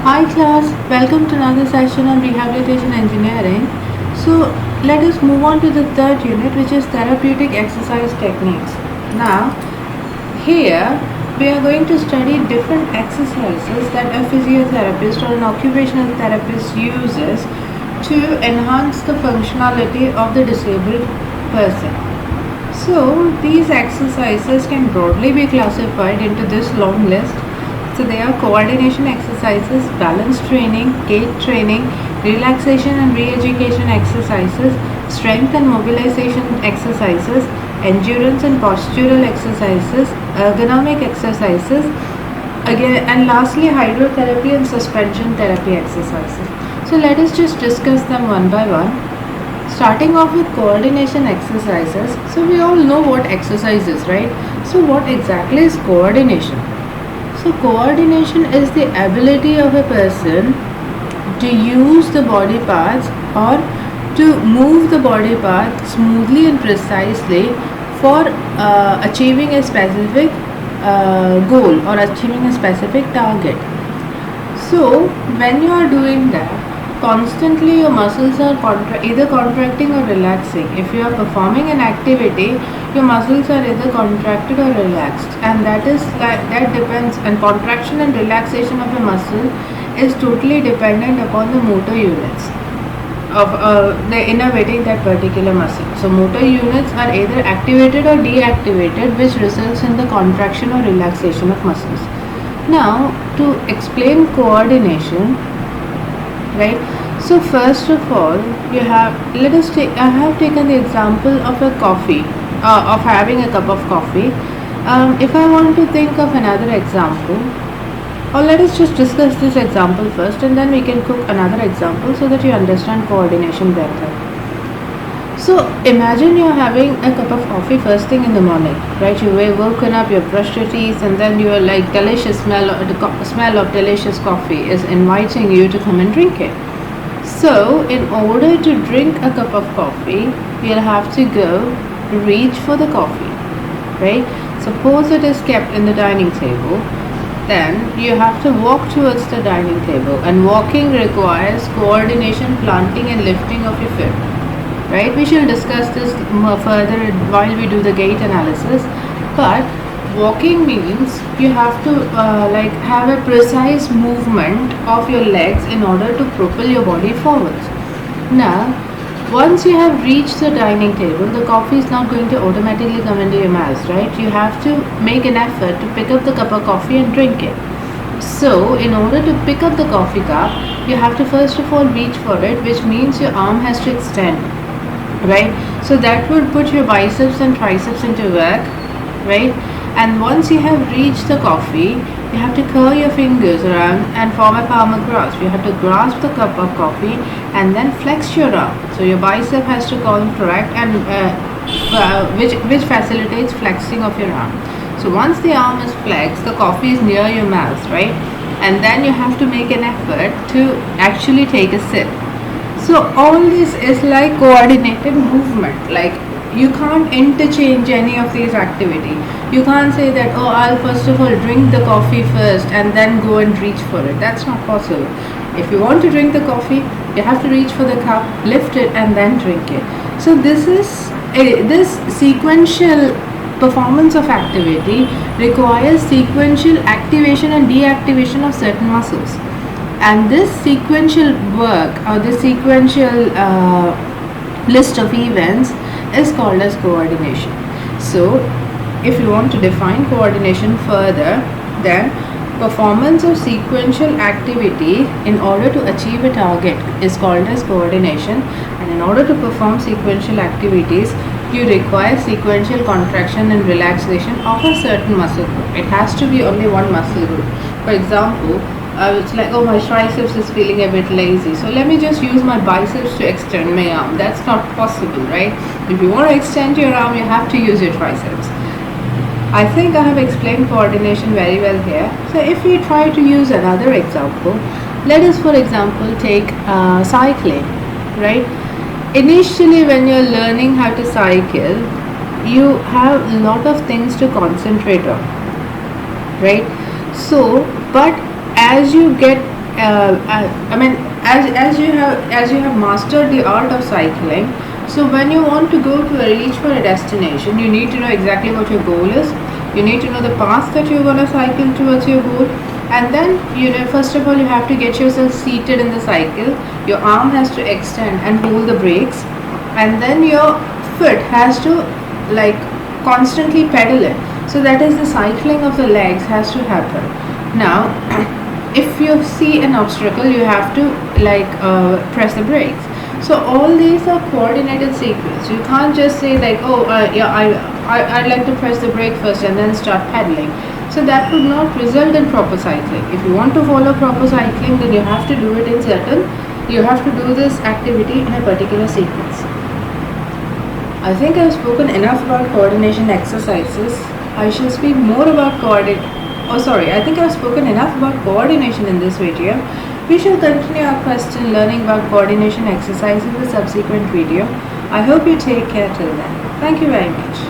Hi class, welcome to another session on rehabilitation engineering. So let us move on to the third unit, which is therapeutic exercise techniques. Now here we are going to study different exercises that a physiotherapist or an occupational therapist uses to enhance the functionality of the disabled person. So these exercises can broadly be classified into this long list. So they are coordination exercises, balance training, gait training, relaxation and re-education exercises, strength and mobilization exercises, endurance and postural exercises, ergonomic exercises, again, and lastly hydrotherapy and suspension therapy exercises. So let us just discuss them one by one. Starting off with coordination exercises. So we all know what exercise is, right? So what exactly is coordination? So coordination is the ability of a person to use the body parts or to move the body part smoothly and precisely for achieving a specific goal or achieving a specific target. So when you are doing that, constantly your muscles are either contracting or relaxing. If you are performing an activity, your muscles are either contracted or relaxed, and that depends. And contraction and relaxation of a muscle is totally dependent upon the motor units of the innervating that particular muscle. So motor units are either activated or deactivated, which results in the contraction or relaxation of muscles. Now, to explain coordination, right? So first of all, you have let us take. I have taken the example of a coffee, of having a cup of coffee. If I want to think of another example, or let us just discuss this example first, and then we can cook another example so that you understand coordination better. So imagine you're having a cup of coffee first thing in the morning, right? You were woken up, you brushed your teeth, and then you're like delicious smell. The smell of delicious coffee is inviting you to come and drink it. So in order to drink a cup of coffee, you'll have to go reach for the coffee, right? Suppose it is kept in the dining table, then you have to walk towards the dining table, and walking requires coordination, planting and lifting of your foot, right? We shall discuss this further while we do the gait analysis, but walking means you have to have a precise movement of your legs in order to propel your body forwards. Now once you have reached the dining table, the coffee is not going to automatically come into your mouth, right? You have to make an effort to pick up the cup of coffee and drink it. So in order to pick up the coffee cup, you have to first of all reach for it, which means your arm has to extend, right? So that would put your biceps and triceps into work, right? And once you have reached the coffee, you have to curl your fingers around and form a palmar grasp. You have to grasp the cup of coffee and then flex your arm. So your bicep has to contract, and which facilitates flexing of your arm. So once the arm is flexed, the coffee is near your mouth, right? And then you have to make an effort to actually take a sip. So all this is like coordinated movement. Like you can't interchange any of these activity. You can't say that, oh, I'll first of all drink the coffee first and then go and reach for it. That's not possible. If you want to drink the coffee, you have to reach for the cup, lift it and then drink it. So this sequential performance of activity requires sequential activation and deactivation of certain muscles, and this sequential work or the sequential list of events is called as coordination. So if you want to define coordination further, then performance of sequential activity in order to achieve a target is called as coordination, and in order to perform sequential activities, you require sequential contraction and relaxation of a certain muscle group. It has to be only one muscle group. For example, it's like, oh, my triceps is feeling a bit lazy, so let me just use my biceps to extend my arm. That's not possible, right? If you want to extend your arm, you have to use your triceps. I think I have explained coordination very well here. So if we try to use another example, let us for example take cycling, right? Initially when you're learning how to cycle, you have a lot of things to concentrate on, right? So but as you get I mean, as you have mastered the art of cycling, so when you want to go to a reach for a destination, you need to know exactly what your goal is. You need to know the path that you're gonna cycle towards your goal, and then first of all you have to get yourself seated in the cycle. Your arm has to extend and hold the brakes, and then your foot has to like constantly pedal it. So that is the cycling of the legs has to happen. Now, if you see an obstacle, you have to press the brakes. So all these are coordinated sequence. You can't just say like, oh yeah, I'd like to press the brake first and then start pedaling. So that would not result in proper cycling. If you want to follow proper cycling, then you have to do it in certain. You have to do this activity in a particular sequence. I think I've spoken enough about coordination exercises. I shall speak more about I think I've spoken enough about coordination in this video. We shall continue our question learning about coordination exercise in the subsequent video. I hope you take care till then. Thank you very much.